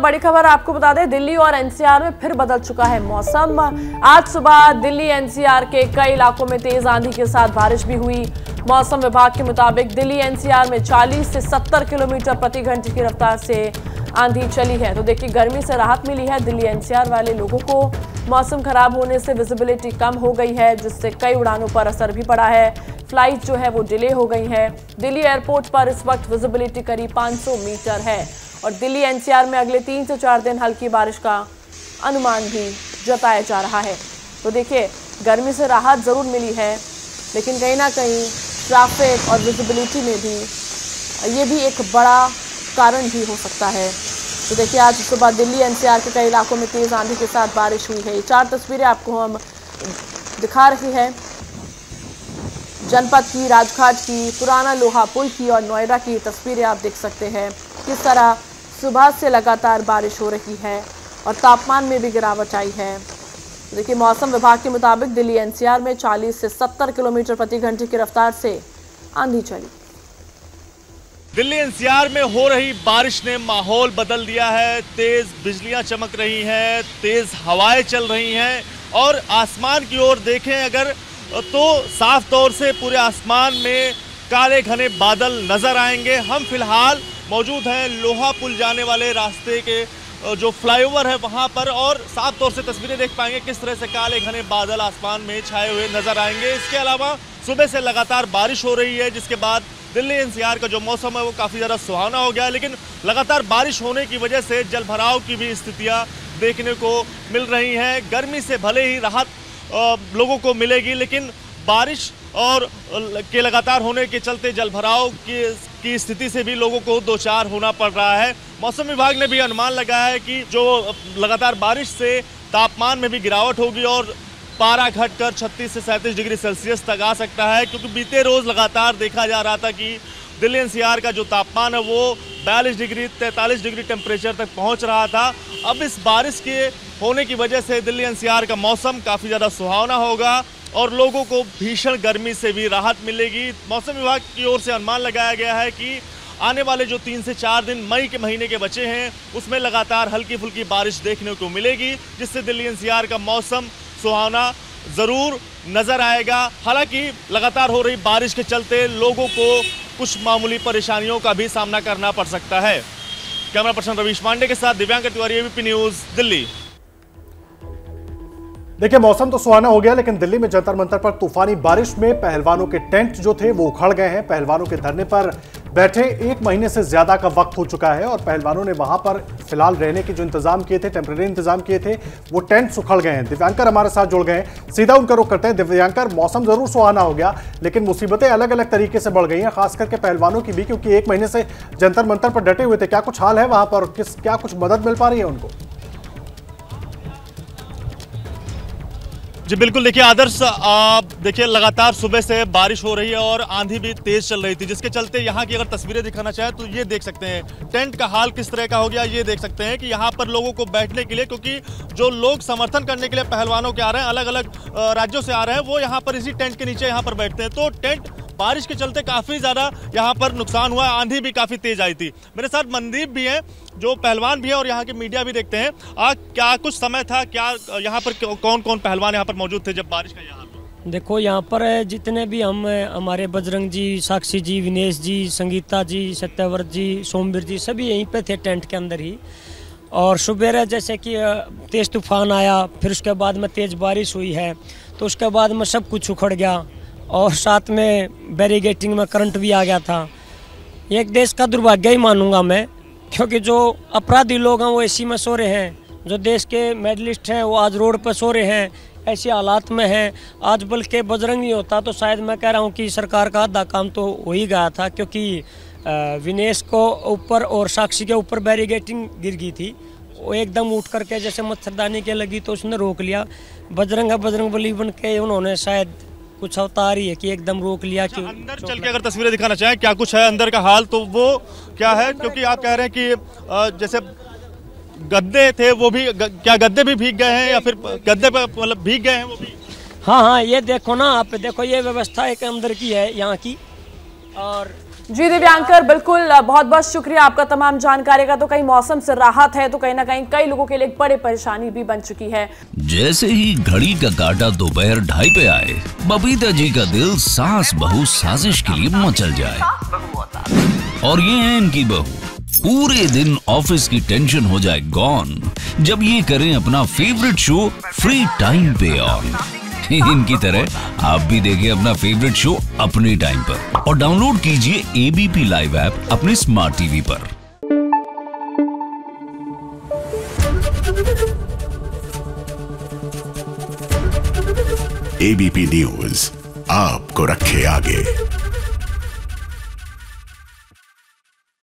बड़ी खबर आपको बता दें, दिल्ली और एनसीआर में फिर बदल चुका है मौसम। आज सुबह दिल्ली एनसीआर के कई इलाकों में तेज आंधी के साथ बारिश भी हुई। मौसम विभाग के मुताबिक दिल्ली एनसीआर में 40 से 70 किलोमीटर प्रति घंटे की रफ्तार से आंधी चली है। तो देखिए, गर्मी से राहत मिली है दिल्ली एनसीआर वाले लोगों को। मौसम खराब होने से विजिबिलिटी कम हो गई है, जिससे कई उड़ानों पर असर भी पड़ा है। फ्लाइट जो है वो डिले हो गई है। दिल्ली एयरपोर्ट पर इस वक्त विजिबिलिटी करीब 500 मीटर है और दिल्ली एनसीआर में अगले 3 से 4 दिन हल्की बारिश का अनुमान भी जताया जा रहा है। तो देखिए, गर्मी से राहत ज़रूर मिली है, लेकिन कहीं ना कहीं ट्रैफिक और विजिबिलिटी में भी ये भी एक बड़ा कारण भी हो सकता है। तो देखिए, आज सुबह दिल्ली एनसीआर के कई इलाकों में तेज़ आंधी के साथ बारिश हुई है। ये 4 तस्वीरें आपको हम दिखा रहे हैं, जनपद की, राजघाट की, पुराना लोहा पुल की और नोएडा की तस्वीरें आप देख सकते हैं। किस तरह सुबह से लगातार बारिश हो रही है और तापमान में भी गिरावट आई है। देखिए, मौसम विभाग के मुताबिक दिल्ली एनसीआर में 40 से 70 किलोमीटर प्रति घंटे की रफ्तार से आंधी चली। दिल्ली एनसीआर में हो रही बारिश ने माहौल बदल दिया है। तेज बिजलियां चमक रही हैं, तेज हवाएं चल रही हैं और आसमान की ओर देखें अगर तो साफ तौर से पूरे आसमान में काले घने बादल नजर आएंगे। हम फिलहाल मौजूद हैं लोहा पुल जाने वाले रास्ते के जो फ्लाईओवर है वहां पर और साफ तौर से तस्वीरें देख पाएंगे किस तरह से काले घने बादल आसमान में छाए हुए नजर आएंगे। इसके अलावा सुबह से लगातार बारिश हो रही है, जिसके बाद दिल्ली एनसीआर का जो मौसम है वो काफ़ी ज़्यादा सुहाना हो गया है। लेकिन लगातार बारिश होने की वजह से जलभराव की भी स्थितियाँ देखने को मिल रही हैं। गर्मी से भले ही राहत लोगों को मिलेगी, लेकिन बारिश और के लगातार होने के चलते जलभराव की स्थिति से भी लोगों को दो चार होना पड़ रहा है। मौसम विभाग ने भी अनुमान लगाया है कि जो लगातार बारिश से तापमान में भी गिरावट होगी और पारा घटकर 36 से 37 डिग्री सेल्सियस तक आ सकता है, क्योंकि बीते रोज़ लगातार देखा जा रहा था कि दिल्ली एनसीआर का जो तापमान है वो 42 डिग्री 43 डिग्री टेम्परेचर तक पहुंच रहा था। अब इस बारिश के होने की वजह से दिल्ली एनसीआर का मौसम काफ़ी ज़्यादा सुहावना होगा और लोगों को भीषण गर्मी से भी राहत मिलेगी। मौसम विभाग की ओर से अनुमान लगाया गया है कि आने वाले जो 3 से 4 दिन मई के महीने के बचे हैं उसमें लगातार हल्की फुल्की बारिश देखने को मिलेगी, जिससे दिल्ली एनसीआर का मौसम सुहावना ज़रूर नज़र आएगा। हालांकि लगातार हो रही बारिश के चलते लोगों को कुछ मामूली परेशानियों का भी सामना करना पड़ सकता है। कैमरा पर्सन रवीश पांडे के साथ दिव्यांकर तिवारी, एबीपी न्यूज़, दिल्ली। देखिए, मौसम तो सुहाना हो गया, लेकिन दिल्ली में जंतर मंतर पर तूफानी बारिश में पहलवानों के टेंट जो थे वो उखड़ गए हैं। पहलवानों के धरने पर बैठे 1 महीने से ज्यादा का वक्त हो चुका है और पहलवानों ने वहां पर फिलहाल रहने के जो इंतजाम किए थे, टेम्परेरी इंतजाम किए थे, वो टेंट्स उखड़ गए हैं। दिव्यांकर हमारे साथ जुड़ गए हैं, सीधा उनका रुख करते हैं। दिव्यांकर, मौसम जरूर सुहाना हो गया, लेकिन मुसीबतें अलग अलग तरीके से बढ़ गई हैं, खास करके पहलवानों की भी, क्योंकि 1 महीने से जंतर मंतर पर डटे हुए थे। क्या कुछ हाल है वहां पर, क्या कुछ मदद मिल पा रही है उनको? जी बिल्कुल, देखिए आदर्श, देखिए लगातार सुबह से बारिश हो रही है और आंधी भी तेज चल रही थी, जिसके चलते यहाँ की अगर तस्वीरें दिखाना चाहें तो ये देख सकते हैं टेंट का हाल किस तरह का हो गया। ये देख सकते हैं कि यहाँ पर लोगों को बैठने के लिए, क्योंकि जो लोग समर्थन करने के लिए पहलवानों के आ रहे हैं, अलग अलग राज्यों से आ रहे हैं, वो यहाँ पर इसी टेंट के नीचे यहाँ पर बैठते हैं। तो टेंट बारिश के चलते काफ़ी ज़्यादा यहाँ पर नुकसान हुआ, आंधी भी काफ़ी तेज आई थी। मेरे साथ मनदीप भी हैं जो पहलवान भी है और यहाँ की मीडिया भी देखते हैं। क्या कुछ समय था, क्या यहाँ पर कौन कौन पहलवान यहाँ पर मौजूद थे जब बारिश का यहाँ? देखो, यहाँ पर जितने भी हमारे बजरंग जी, साक्षी जी, विनेश जी, संगीता जी, सत्यव्रत जी, सोमवीर जी, सभी यहीं पे थे टेंट के अंदर ही। और सुबह जैसे कि तेज़ तूफान आया, फिर उसके बाद में तेज़ बारिश हुई है, तो उसके बाद में सब कुछ उखड़ गया और साथ में बैरिगेटिंग में करंट भी आ गया था। एक देश का दुर्भाग्य ही मानूंगा मैं, क्योंकि जो अपराधी लोग हैं वो एसी में सो रहे हैं, जो देश के मेडलिस्ट हैं वो आज रोड पर सो रहे हैं, ऐसे हालात में हैं। आज बल्कि बजरंग नहीं होता तो शायद मैं कह रहा हूँ कि सरकार का आधा काम तो हो ही गया था, क्योंकि विनेश को ऊपर और साक्षी के ऊपर बैरिगेटिंग गिर गई थी। वो एकदम उठ करके जैसे मच्छरदानी के लगी तो उसने रोक लिया। बजरंग बली बन के उन्होंने शायद कुछ अवतार ही है कि एकदम रोक लिया। कि अंदर चल के अगर तस्वीरें दिखाना चाहें क्या कुछ है अंदर का हाल, तो वो क्या है, क्योंकि आप कह रहे हैं कि जैसे गद्दे थे वो भी, क्या गद्दे भी भीग गए हैं या फिर गद्दे पे मतलब भीग गए हैं वो भी? हाँ, ये देखो ना, आप देखो, ये व्यवस्था एक अंदर की है यहाँ की, और जी दिव्यांकर, बिल्कुल बहुत बहुत शुक्रिया आपका तमाम जानकारी का। तो कहीं मौसम से राहत है तो कहीं ना कहीं कई लोगों के लिए एक बड़ी परेशानी भी बन चुकी है। जैसे ही घड़ी का काटा दोपहर 2:30 पे आए, बबीता जी का दिल सास बहू साजिश के लिए मचल जाए। और ये है इनकी बहू, पूरे दिन ऑफिस की टेंशन हो जाए गॉन जब ये करें अपना फेवरेट शो फ्री टाइम पे ऑन। इनकी तरह आप भी देखिए अपना फेवरेट शो अपने टाइम पर और डाउनलोड कीजिए एबीपी लाइव ऐप अपने स्मार्ट टीवी पर। एबीपी न्यूज आपको रखे आगे।